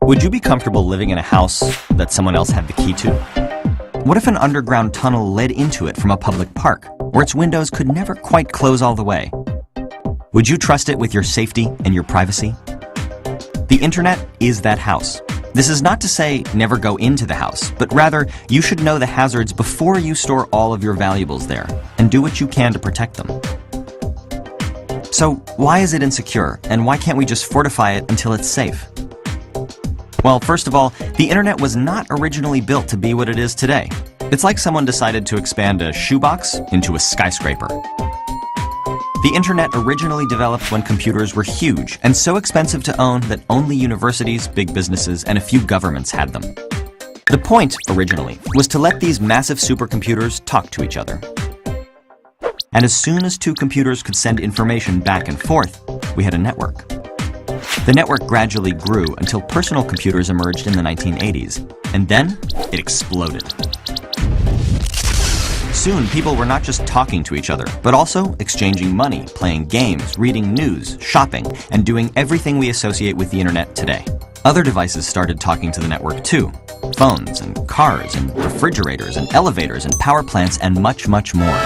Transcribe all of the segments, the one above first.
Would you be comfortable living in a house that someone else had the key to? What if an underground tunnel led into it from a public park, where its windows could never quite close all the way? Would you trust it with your safety and your privacy? The internet is that house. This is not to say never go into the house, but rather you should know the hazards before you store all of your valuables there, and do what you can to protect them. So why is it insecure, and why can't we just fortify it until it's safe? Well, first of all, the internet was not originally built to be what it is today. It's like someone decided to expand a shoebox into a skyscraper. The internet originally developed when computers were huge and so expensive to own that only universities, big businesses, and a few governments had them. The point, originally, was to let these massive supercomputers talk to each other. And as soon as two computers could send information back and forth, we had a network. The network gradually grew until personal computers emerged in the 1980s, and then it exploded. Soon, people were not just talking to each other, but also exchanging money, playing games, reading news, shopping, and doing everything we associate with the internet today. Other devices started talking to the network too. Phones and cars and refrigerators and elevators and power plants and much, much more.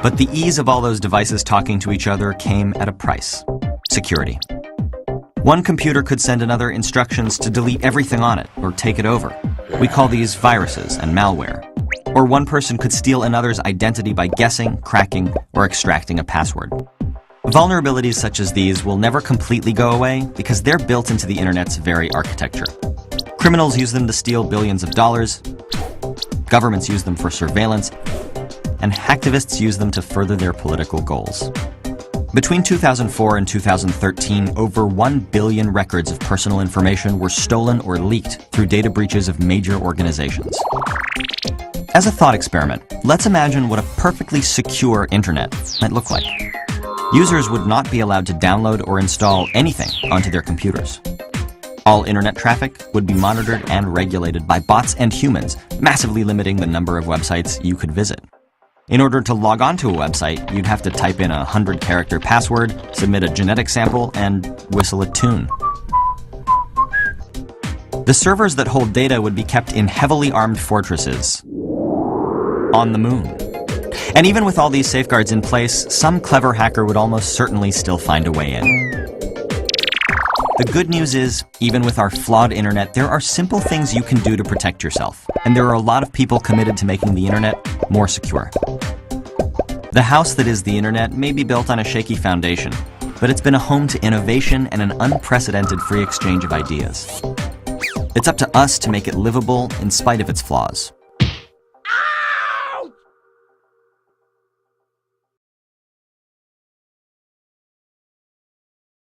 But the ease of all those devices talking to each other came at a price: security. One computer could send another instructions to delete everything on it or take it over. We call these viruses and malware. Or one person could steal another's identity by guessing, cracking, or extracting a password. Vulnerabilities such as these will never completely go away because they're built into the internet's very architecture. Criminals use them to steal billions of dollars, governments use them for surveillance, and hacktivists use them to further their political goals. Between 2004 and 2013, over 1 billion records of personal information were stolen or leaked through data breaches of major organizations. As a thought experiment, let's imagine what a perfectly secure internet might look like. Users would not be allowed to download or install anything onto their computers. All internet traffic would be monitored and regulated by bots and humans, massively limiting the number of websites you could visit. In order to log on to a website, you'd have to type in a 100-character password, submit a genetic sample, and whistle a tune. The servers that hold data would be kept in heavily armed fortresses on the moon. And even with all these safeguards in place, some clever hacker would almost certainly still find a way in. The good news is, even with our flawed internet, there are simple things you can do to protect yourself. And there are a lot of people committed to making the internet more secure. The house that is the internet may be built on a shaky foundation, but it's been a home to innovation and an unprecedented free exchange of ideas. It's up to us to make it livable in spite of its flaws.